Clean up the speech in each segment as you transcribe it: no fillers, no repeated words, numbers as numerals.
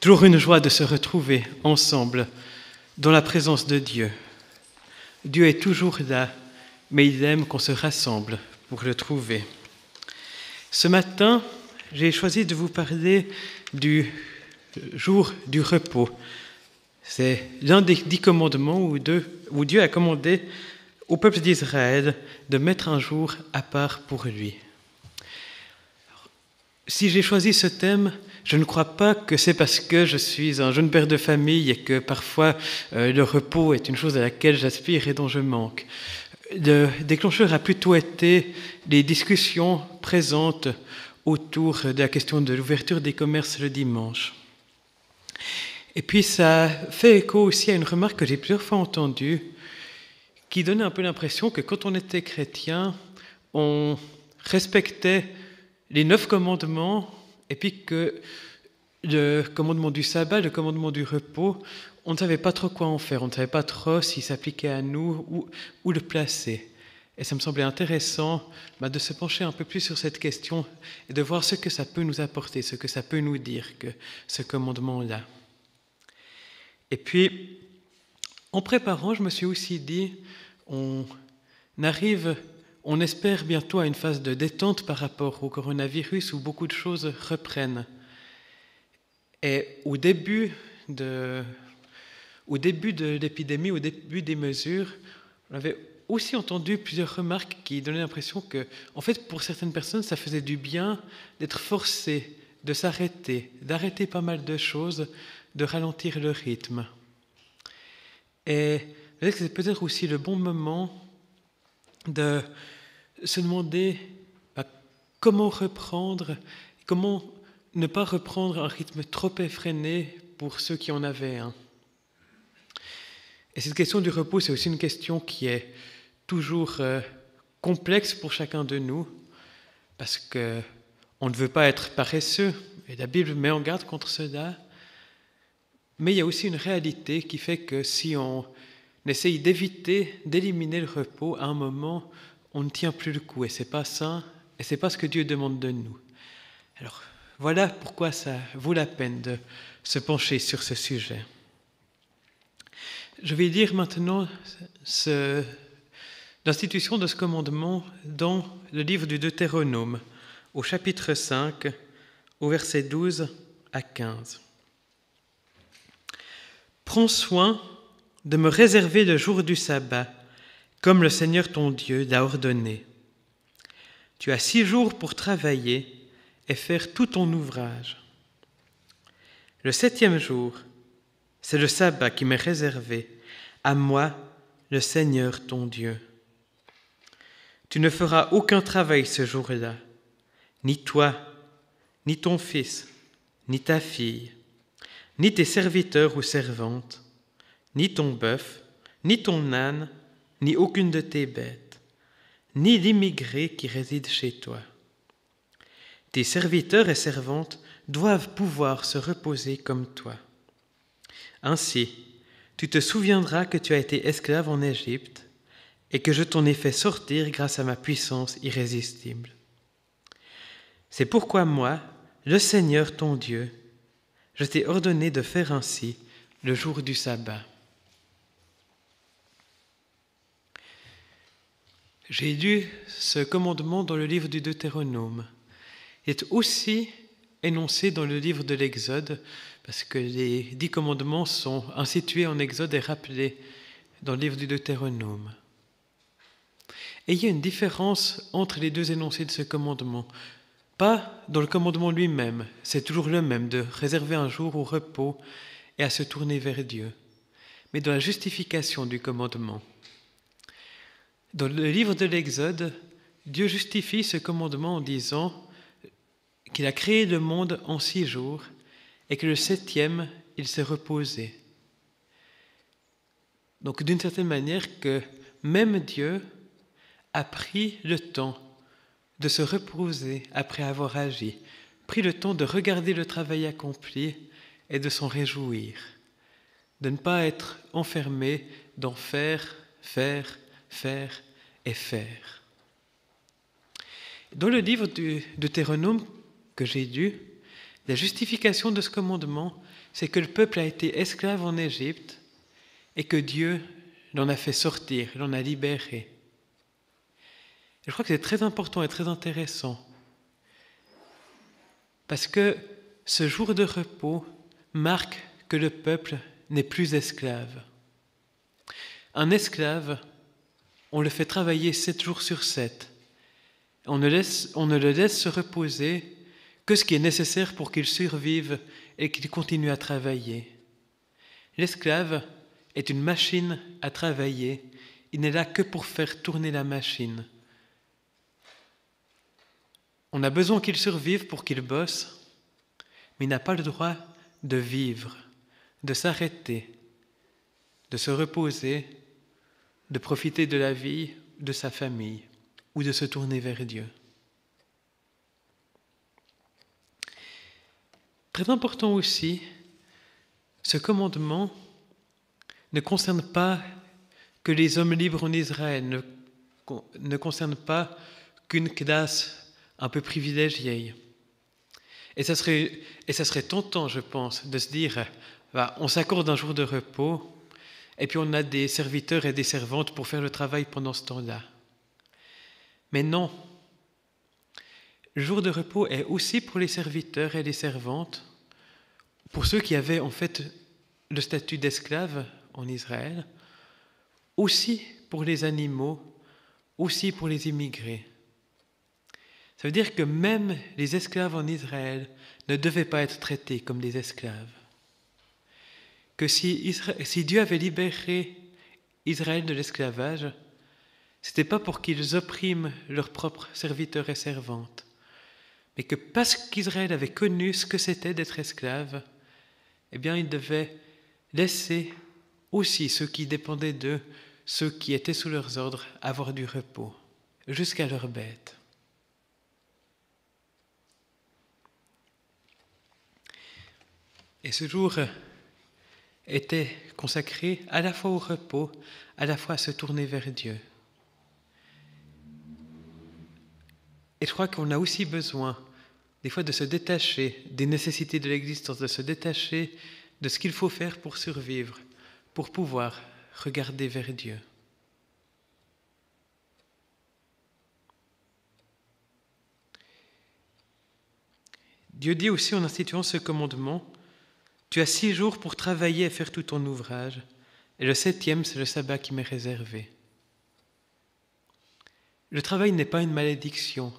Toujours une joie de se retrouver ensemble dans la présence de Dieu. Dieu est toujours là, mais il aime qu'on se rassemble pour le trouver. Ce matin, j'ai choisi de vous parler du jour du repos. C'est l'un des 10 commandements où Dieu a commandé au peuple d'Israël de mettre un jour à part pour lui. Si j'ai choisi ce thème, je ne crois pas que c'est parce que je suis un jeune père de famille et que parfois le repos est une chose à laquelle j'aspire et dont je manque. Le déclencheur a plutôt été les discussions présentes autour de la question de l'ouverture des commerces le dimanche. Et puis ça fait écho aussi à une remarque que j'ai plusieurs fois entendue, qui donnait un peu l'impression que quand on était chrétien, on respectait les 9 commandements, et puis que le commandement du sabbat, le commandement du repos, on ne savait pas trop quoi en faire, on ne savait pas trop s'il s'appliquait à nous, où le placer. Et ça me semblait intéressant de se pencher un peu plus sur cette question et de voir ce que ça peut nous apporter, ce que ça peut nous dire, que ce commandement-là. Et puis, en préparant, je me suis aussi dit, on espère bientôt à une phase de détente par rapport au coronavirus où beaucoup de choses reprennent. Et au début de l'épidémie, au début des mesures, on avait aussi entendu plusieurs remarques qui donnaient l'impression que, en fait, pour certaines personnes, ça faisait du bien d'être forcé, de s'arrêter, d'arrêter pas mal de choses, de ralentir le rythme. Et c'est peut-être aussi le bon moment de se demander comment reprendre, comment ne pas reprendre un rythme trop effréné pour ceux qui en avaient un. Et cette question du repos, c'est aussi une question qui est toujours complexe pour chacun de nous, parce qu'on ne veut pas être paresseux, et la Bible met en garde contre cela, mais il y a aussi une réalité qui fait que si on essaye d'éliminer le repos, à un moment, on ne tient plus le coup, et c'est pas sain, et c'est pas ce que Dieu demande de nous. Alors, voilà pourquoi ça vaut la peine de se pencher sur ce sujet. Je vais lire maintenant l'institution de ce commandement dans le livre du Deutéronome, au chapitre 5, au verset 12 à 15. Prends soin de me réserver le jour du sabbat, comme le Seigneur ton Dieu l'a ordonné. Tu as 6 jours pour travailler et faire tout ton ouvrage. Le 7e jour, c'est le sabbat qui m'est réservé, à moi, le Seigneur ton Dieu. Tu ne feras aucun travail ce jour-là, ni toi, ni ton fils, ni ta fille, ni tes serviteurs ou servantes, ni ton bœuf, ni ton âne, ni aucune de tes bêtes, ni l'immigré qui réside chez toi. Tes serviteurs et servantes doivent pouvoir se reposer comme toi. Ainsi, tu te souviendras que tu as été esclave en Égypte et que je t'en ai fait sortir grâce à ma puissance irrésistible. C'est pourquoi moi, le Seigneur ton Dieu, je t'ai ordonné de faire ainsi le jour du sabbat. J'ai lu ce commandement dans le livre du Deutéronome. Il est aussi énoncé dans le livre de l'Exode, parce que les 10 commandements sont institués en Exode et rappelés dans le livre du Deutéronome. Et il y a une différence entre les 2 énoncés de ce commandement. Pas dans le commandement lui-même, c'est toujours le même, de réserver un jour au repos et à se tourner vers Dieu, mais dans la justification du commandement. Dans le livre de l'Exode, Dieu justifie ce commandement en disant qu'il a créé le monde en 6 jours et que le 7e, il s'est reposé. Donc d'une certaine manière que même Dieu a pris le temps de se reposer après avoir agi, pris le temps de regarder le travail accompli et de s'en réjouir, de ne pas être enfermé dans faire et faire. Dans le livre du Deutéronome que j'ai lu, La justification de ce commandement, c'est que le peuple a été esclave en Égypte et que Dieu l'en a fait sortir, l'en a libéré. Et je crois que c'est très important et très intéressant parce que ce jour de repos marque que le peuple n'est plus esclave. Un esclave, on le fait travailler 7 jours sur 7. On ne le laisse se reposer que ce qui est nécessaire pour qu'il survive et qu'il continue à travailler. L'esclave est une machine à travailler. Il n'est là que pour faire tourner la machine. On a besoin qu'il survive pour qu'il bosse, mais il n'a pas le droit de vivre, de s'arrêter, de se reposer, de profiter de la vie de sa famille ou de se tourner vers Dieu. Très important aussi, ce commandement ne concerne pas que les hommes libres en Israël, ne concerne pas qu'une classe un peu privilégiée. Et ça serait tentant, je pense, de se dire, on s'accorde un jour de repos, et puis on a des serviteurs et des servantes pour faire le travail pendant ce temps-là. Mais non, le jour de repos est aussi pour les serviteurs et les servantes, pour ceux qui avaient en fait le statut d'esclave en Israël, aussi pour les animaux, aussi pour les immigrés. Ça veut dire que même les esclaves en Israël ne devaient pas être traités comme des esclaves. Que si Dieu avait libéré Israël de l'esclavage, ce n'était pas pour qu'ils oppriment leurs propres serviteurs et servantes, mais que parce qu'Israël avait connu ce que c'était d'être esclave, eh bien il devait laisser aussi ceux qui dépendaient d'eux, ceux qui étaient sous leurs ordres, avoir du repos, jusqu'à leurs bêtes. Et ce jour était consacré à la fois au repos, à la fois à se tourner vers Dieu. Et je crois qu'on a aussi besoin, des fois, de se détacher des nécessités de l'existence, de se détacher de ce qu'il faut faire pour survivre, pour pouvoir regarder vers Dieu. Dieu dit aussi en instituant ce commandement, « Tu as 6 jours pour travailler et faire tout ton ouvrage, et le 7e, c'est le sabbat qui m'est réservé. » Le travail n'est pas une malédiction.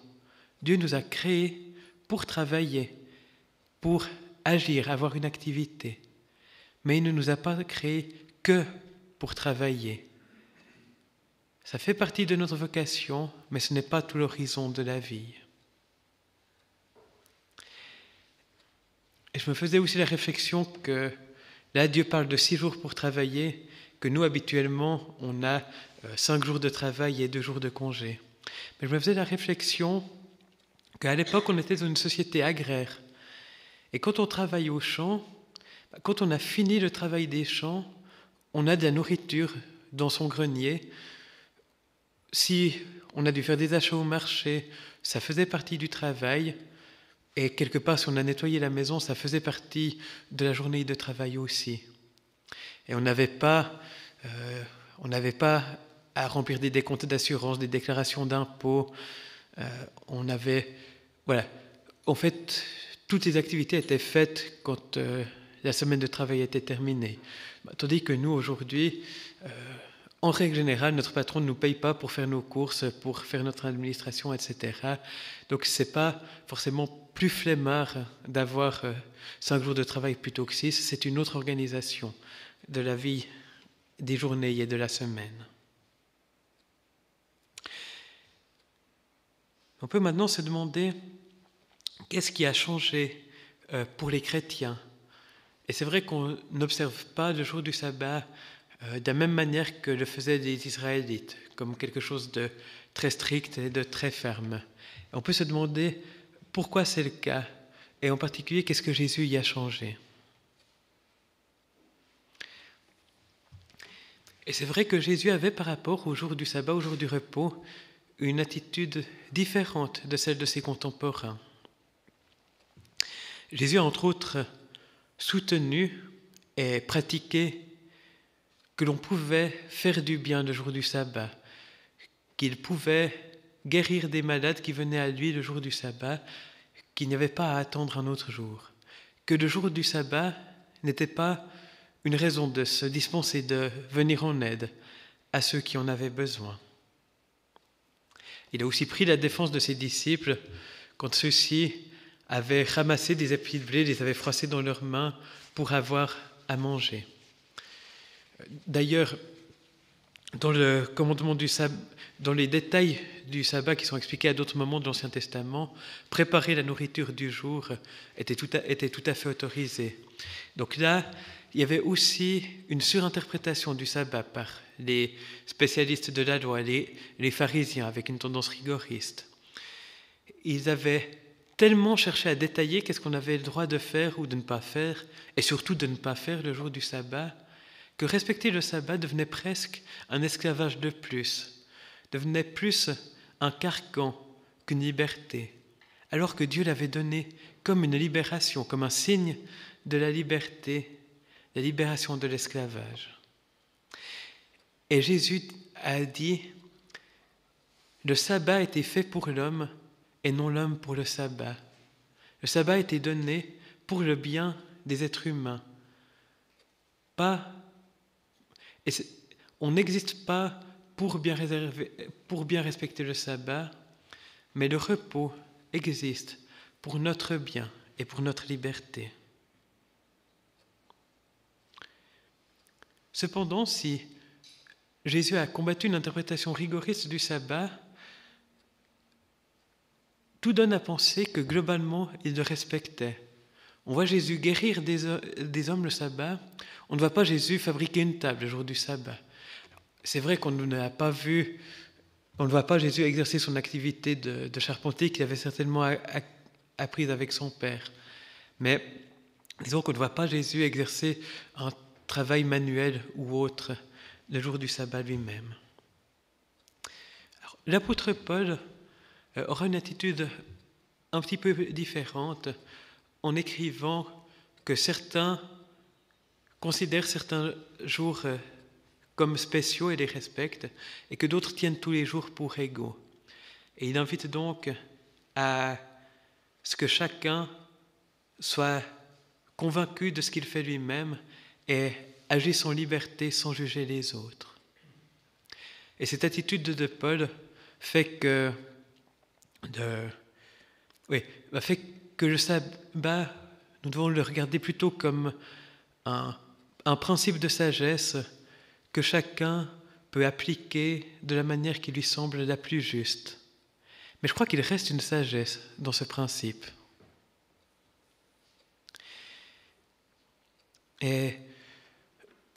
Dieu nous a créés pour travailler, pour agir, avoir une activité. Mais il ne nous a pas créés que pour travailler. Ça fait partie de notre vocation, mais ce n'est pas tout l'horizon de la vie. Et je me faisais aussi la réflexion que là, Dieu parle de 6 jours pour travailler, que nous, habituellement, on a 5 jours de travail et 2 jours de congé. Mais je me faisais la réflexion qu'à l'époque, on était dans une société agraire. Et quand on travaille au champ, quand on a fini le travail des champs, on a de la nourriture dans son grenier. Si on a dû faire des achats au marché, ça faisait partie du travail. Et quelque part, si on a nettoyé la maison, ça faisait partie de la journée de travail aussi. Et on n'avait pas à remplir des décomptes d'assurance, des déclarations d'impôts. Voilà. En fait, toutes les activités étaient faites quand la semaine de travail était terminée. Tandis que nous, aujourd'hui, en règle générale, notre patron ne nous paye pas pour faire nos courses, pour faire notre administration, etc. Donc, ce n'est pas forcément plus flemmard d'avoir 5 jours de travail plutôt que 6. C'est une autre organisation de la vie des journées et de la semaine. On peut maintenant se demander qu'est-ce qui a changé pour les chrétiens. Et c'est vrai qu'on n'observe pas le jour du sabbat de la même manière que le faisaient les Israélites, comme quelque chose de très strict et de très ferme. Et on peut se demander pourquoi c'est le cas, et en particulier qu'est-ce que Jésus y a changé. Et c'est vrai que Jésus avait par rapport au jour du sabbat, au jour du repos, une attitude différente de celle de ses contemporains. Jésus a entre autres soutenu et pratiqué que l'on pouvait faire du bien le jour du sabbat, qu'il pouvait guérir des malades qui venaient à lui le jour du sabbat, qu'il n'y avait pas à attendre un autre jour, que le jour du sabbat n'était pas une raison de se dispenser de venir en aide à ceux qui en avaient besoin. Il a aussi pris la défense de ses disciples quand ceux-ci avaient ramassé des épis de blé, les avaient froissés dans leurs mains pour avoir à manger. D'ailleurs, dans le commandement du sabbat, dans les détails du sabbat qui sont expliqués à d'autres moments de l'Ancien Testament, préparer la nourriture du jour était tout à fait autorisé. Donc là, il y avait aussi une surinterprétation du sabbat par les spécialistes de la loi, les pharisiens, avec une tendance rigoriste. Ils avaient tellement cherché à détailler qu'est-ce qu'on avait le droit de faire ou de ne pas faire, et surtout de ne pas faire le jour du sabbat, que respecter le sabbat devenait presque un esclavage de plus, devenait plus un carcan qu'une liberté, alors que Dieu l'avait donné comme une libération, comme un signe de la liberté, la libération de l'esclavage. Et Jésus a dit, le sabbat a été fait pour l'homme et non l'homme pour le sabbat. Le sabbat a été donné pour le bien des êtres humains. On n'existe pas pour bien respecter le sabbat, mais le repos existe pour notre bien et pour notre liberté. Cependant, si Jésus a combattu une interprétation rigoriste du sabbat, tout donne à penser que globalement, il le respectait. On voit Jésus guérir des hommes le sabbat, on ne voit pas Jésus fabriquer une table le jour du sabbat. C'est vrai qu'on ne voit pas Jésus exercer son activité de charpentier qu'il avait certainement apprise avec son Père. Mais disons qu'on ne voit pas Jésus exercer un travail manuel ou autre le jour du sabbat lui-même. Alors, l'apôtre Paul aura une attitude un petit peu différente en écrivant que certains considèrent certains jours comme spéciaux et les respectent, et que d'autres tiennent tous les jours pour égaux. Et il invite donc à ce que chacun soit convaincu de ce qu'il fait lui-même et agisse en liberté sans juger les autres. Et cette attitude de Paul fait que le sabbat, nous devons le regarder plutôt comme un principe de sagesse que chacun peut appliquer de la manière qui lui semble la plus juste. Mais je crois qu'il reste une sagesse dans ce principe. Et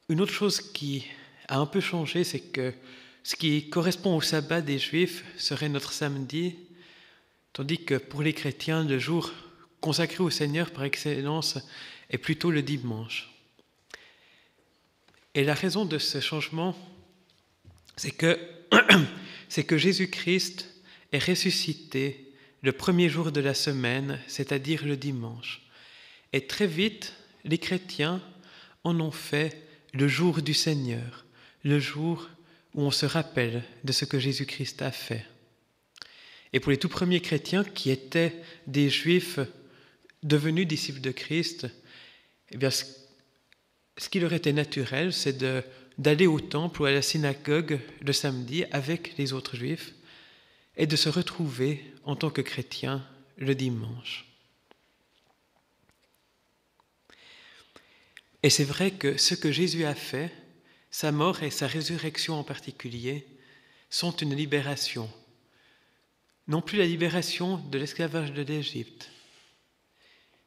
une autre chose qui a un peu changé, c'est que ce qui correspond au sabbat des Juifs serait notre samedi, tandis que pour les chrétiens, le jour consacré au Seigneur par excellence est plutôt le dimanche. Et la raison de ce changement, c'est que Jésus-Christ est ressuscité le premier jour de la semaine, c'est-à-dire le dimanche. Et très vite, les chrétiens en ont fait le jour du Seigneur, le jour où on se rappelle de ce que Jésus-Christ a fait. Et pour les tout premiers chrétiens qui étaient des Juifs devenus disciples de Christ, eh bien, ce qui leur était naturel, c'est d'aller au temple ou à la synagogue le samedi avec les autres Juifs et de se retrouver en tant que chrétiens le dimanche. Et c'est vrai que ce que Jésus a fait, sa mort et sa résurrection en particulier, sont une libération. Non plus la libération de l'esclavage de l'Égypte,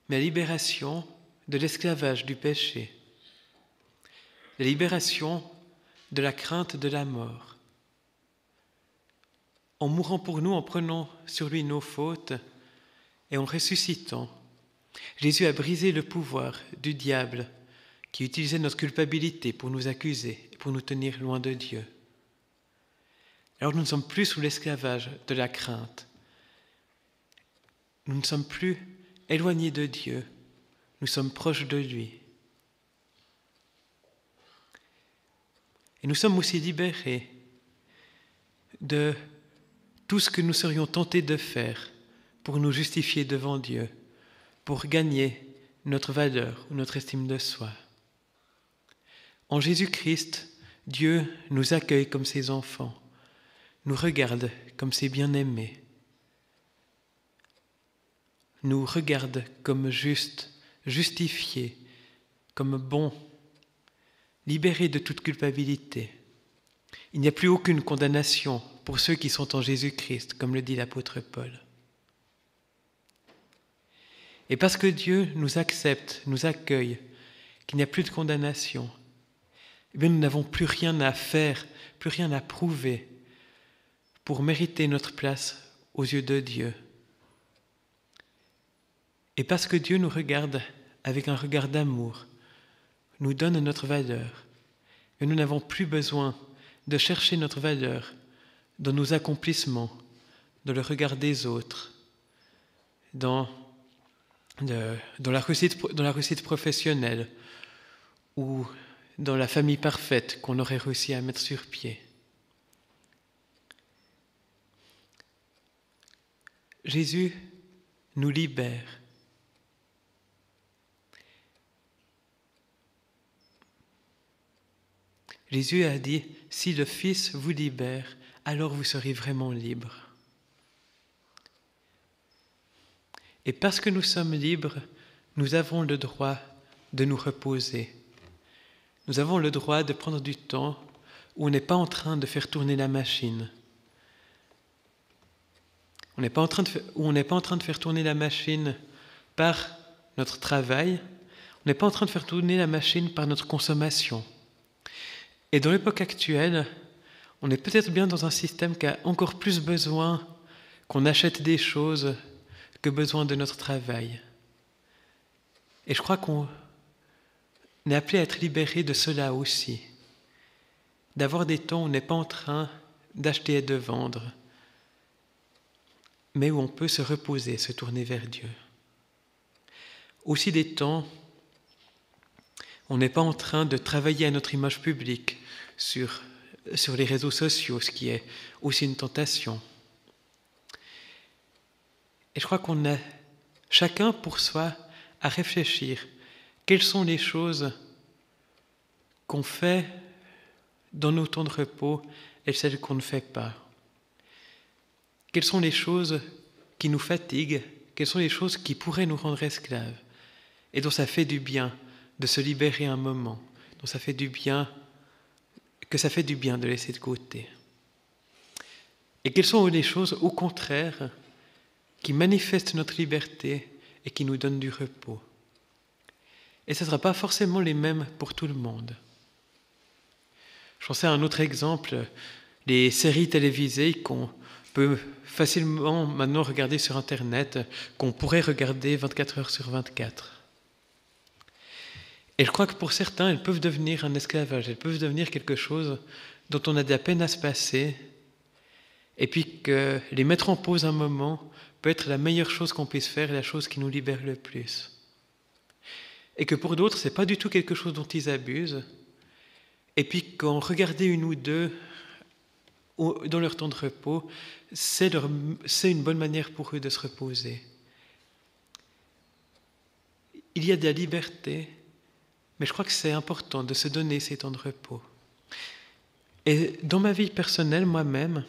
mais la libération de l'esclavage du péché, la libération de la crainte de la mort. En mourant pour nous, en prenant sur lui nos fautes et en ressuscitant, Jésus a brisé le pouvoir du diable qui utilisait notre culpabilité pour nous accuser et pour nous tenir loin de Dieu. Alors nous ne sommes plus sous l'esclavage de la crainte. Nous ne sommes plus éloignés de Dieu, nous sommes proches de lui. Et nous sommes aussi libérés de tout ce que nous serions tentés de faire pour nous justifier devant Dieu, pour gagner notre valeur ou notre estime de soi. En Jésus-Christ, Dieu nous accueille comme ses enfants, nous regarde comme ses bien-aimés, nous regarde comme justes, justifiés, comme bons, libérés de toute culpabilité. Il n'y a plus aucune condamnation pour ceux qui sont en Jésus-Christ, comme le dit l'apôtre Paul. Et parce que Dieu nous accepte, nous accueille, qu'il n'y a plus de condamnation, eh bien nous n'avons plus rien à faire, plus rien à prouver pour mériter notre place aux yeux de Dieu. Et parce que Dieu nous regarde avec un regard d'amour, nous donne notre valeur, et nous n'avons plus besoin de chercher notre valeur dans nos accomplissements, dans le regard des autres, dans la réussite professionnelle ou dans la famille parfaite qu'on aurait réussi à mettre sur pied. Jésus nous libère. Jésus a dit, « Si le Fils vous libère, alors vous serez vraiment libres. » Et parce que nous sommes libres, nous avons le droit de nous reposer. Nous avons le droit de prendre du temps où on n'est pas en train de faire tourner la machine. On n'est pas en train de faire tourner la machine par notre travail. On n'est pas en train de faire tourner la machine par notre consommation. Et dans l'époque actuelle, on est peut-être bien dans un système qui a encore plus besoin qu'on achète des choses que besoin de notre travail. Et je crois qu'on est appelé à être libéré de cela aussi, d'avoir des temps où on n'est pas en train d'acheter et de vendre, mais où on peut se reposer, se tourner vers Dieu. Aussi des temps où on n'est pas en train de travailler à notre image publique sur les réseaux sociaux, ce qui est aussi une tentation. Et je crois qu'on a chacun pour soi à réfléchir quelles sont les choses qu'on fait dans nos temps de repos et celles qu'on ne fait pas. Quelles sont les choses qui nous fatiguent, quelles sont les choses qui pourraient nous rendre esclaves et dont ça fait du bien de se libérer un moment, dont ça fait du bien, que ça fait du bien de laisser de côté. Et quelles sont les choses, au contraire, qui manifestent notre liberté et qui nous donnent du repos. Et ce ne sera pas forcément les mêmes pour tout le monde. Je pensais à un autre exemple, les séries télévisées qu'on peut facilement maintenant regarder sur Internet, qu'on pourrait regarder 24 heures sur 24. Et je crois que pour certains, elles peuvent devenir un esclavage, elles peuvent devenir quelque chose dont on a de la peine à se passer, et puis que les mettre en pause un moment peut être la meilleure chose qu'on puisse faire et la chose qui nous libère le plus. Et que pour d'autres, ce n'est pas du tout quelque chose dont ils abusent, et puis qu'en regarder une ou deux dans leur temps de repos, c'est une bonne manière pour eux de se reposer. Il y a de la liberté, mais je crois que c'est important de se donner ces temps de repos. Et dans ma vie personnelle, moi-même,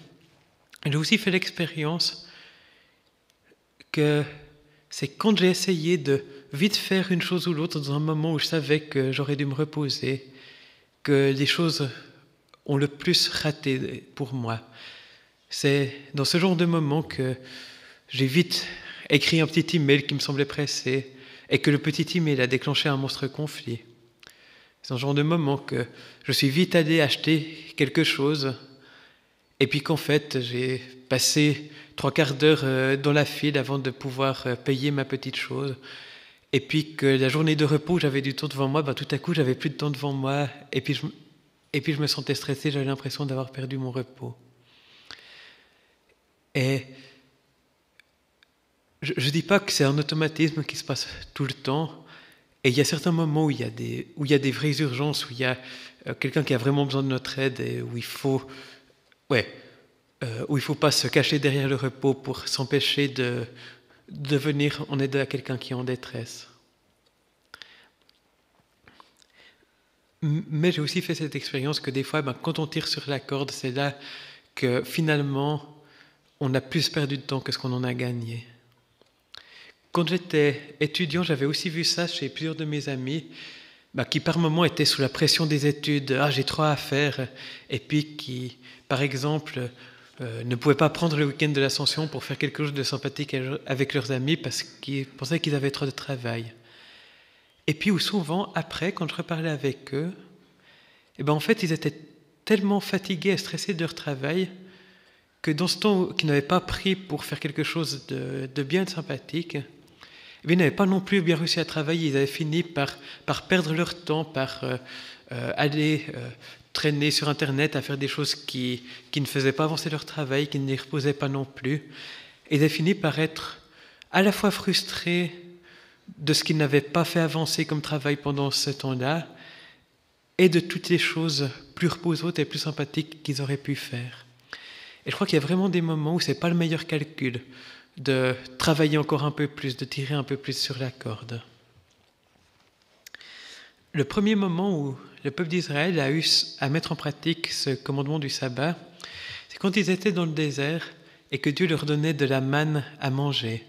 j'ai aussi fait l'expérience que c'est quand j'ai essayé de vite faire une chose ou l'autre dans un moment où je savais que j'aurais dû me reposer, que les choses ont le plus raté pour moi. C'est dans ce genre de moment que j'ai vite écrit un petit email qui me semblait pressé et que le petit email a déclenché un monstre conflit. C'est un genre de moment que je suis vite allé acheter quelque chose et puis qu'en fait j'ai passé 3/4 d'heure dans la file avant de pouvoir payer ma petite chose. Et puis que la journée de repos, j'avais du temps devant moi, tout à coup j'avais plus de temps devant moi et puis je me sentais stressé, j'avais l'impression d'avoir perdu mon repos. Et je ne dis pas que c'est un automatisme qui se passe tout le temps, Et il y a certains moments où il y a des vraies urgences, où il y a quelqu'un qui a vraiment besoin de notre aide et où il faut pas se cacher derrière le repos pour s'empêcher de venir en aide à quelqu'un qui est en détresse. Mais j'ai aussi fait cette expérience que des fois, quand on tire sur la corde, c'est là que finalement, on a plus perdu de temps que ce qu'on en a gagné. Quand j'étais étudiant, j'avais aussi vu ça chez plusieurs de mes amis qui par moments étaient sous la pression des études, j'ai trop à faire, et puis qui, par exemple, ne pouvaient pas prendre le week-end de l'Ascension pour faire quelque chose de sympathique avec leurs amis parce qu'ils pensaient qu'ils avaient trop de travail. Et puis où souvent, après, quand je reparlais avec eux, en fait, ils étaient tellement fatigués et stressés de leur travail que dans ce temps qu'ils n'avaient pas pris pour faire quelque chose de bien sympathique, ils n'avaient pas non plus bien réussi à travailler. Ils avaient fini par perdre leur temps, par aller traîner sur Internet à faire des choses qui ne faisaient pas avancer leur travail, qui ne les reposaient pas non plus. Et ils avaient fini par être à la fois frustrés de ce qu'ils n'avaient pas fait avancer comme travail pendant ce temps-là et de toutes les choses plus reposantes et plus sympathiques qu'ils auraient pu faire. Et je crois qu'il y a vraiment des moments où ce n'est pas le meilleur calcul de travailler encore un peu plus, de tirer un peu plus sur la corde. Le premier moment où le peuple d'Israël a eu à mettre en pratique ce commandement du sabbat, c'est quand ils étaient dans le désert et que Dieu leur donnait de la manne à manger,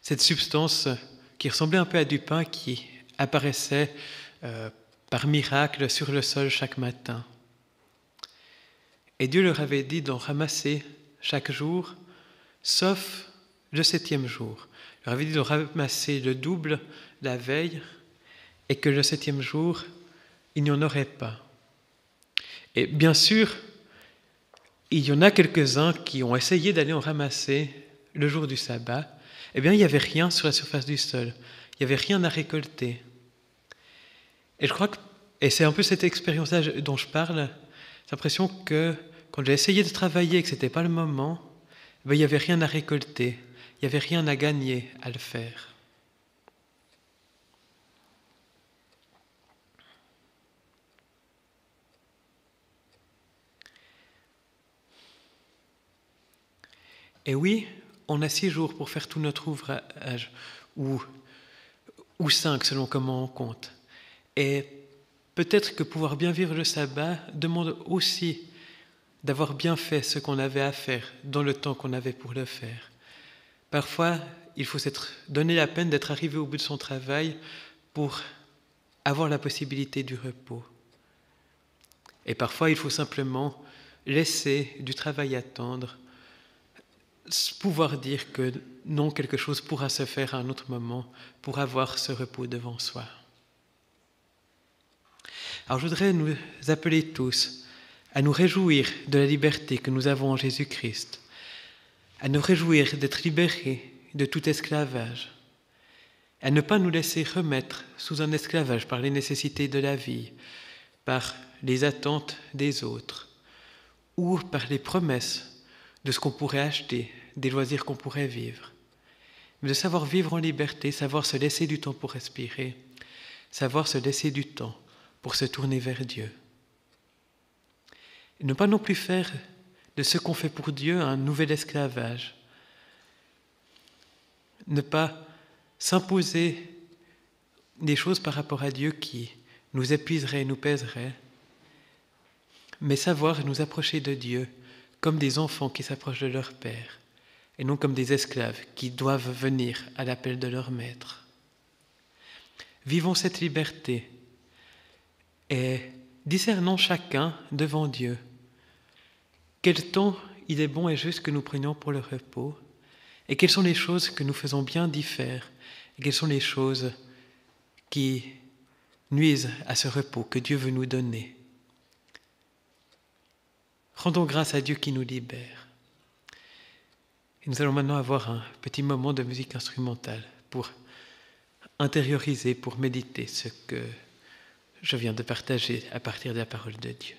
cette substance qui ressemblait un peu à du pain qui apparaissait par miracle sur le sol chaque matin. Et Dieu leur avait dit d'en ramasser chaque jour, sauf le 7e jour. Il leur avait dit de ramasser le double la veille et que le 7e jour, il n'y en aurait pas. Et bien sûr, il y en a quelques-uns qui ont essayé d'aller en ramasser le jour du sabbat. Eh bien, il n'y avait rien sur la surface du sol. Il n'y avait rien à récolter. Et je crois que, et c'est un peu cette expérience-là dont je parle, j'ai l'impression que quand j'ai essayé de travailler et que ce n'était pas le moment, il n'y avait rien à récolter. Il n'y avait rien à gagner à le faire. Et oui, on a 6 jours pour faire tout notre ouvrage, ou 5 selon comment on compte. Et peut-être que pouvoir bien vivre le sabbat demande aussi d'avoir bien fait ce qu'on avait à faire dans le temps qu'on avait pour le faire. Parfois, il faut s'être donné la peine d'être arrivé au bout de son travail pour avoir la possibilité du repos. Et parfois, il faut simplement laisser du travail attendre, pouvoir dire que non, quelque chose pourra se faire à un autre moment pour avoir ce repos devant soi. Alors je voudrais nous appeler tous à nous réjouir de la liberté que nous avons en Jésus-Christ, à nous réjouir d'être libérés de tout esclavage, à ne pas nous laisser remettre sous un esclavage par les nécessités de la vie, par les attentes des autres, ou par les promesses de ce qu'on pourrait acheter, des loisirs qu'on pourrait vivre. Mais de savoir vivre en liberté, savoir se laisser du temps pour respirer, savoir se laisser du temps pour se tourner vers Dieu. Et ne pas non plus faire de ce qu'on fait pour Dieu un nouvel esclavage. Ne pas s'imposer des choses par rapport à Dieu qui nous épuiseraient, nous pèseraient, mais savoir nous approcher de Dieu comme des enfants qui s'approchent de leur Père, et non comme des esclaves qui doivent venir à l'appel de leur maître. Vivons cette liberté et discernons chacun devant Dieu quel temps il est bon et juste que nous prenions pour le repos et quelles sont les choses que nous faisons bien d'y faire et quelles sont les choses qui nuisent à ce repos que Dieu veut nous donner. Rendons grâce à Dieu qui nous libère. Et nous allons maintenant avoir un petit moment de musique instrumentale pour intérioriser, pour méditer ce que je viens de partager à partir de la parole de Dieu.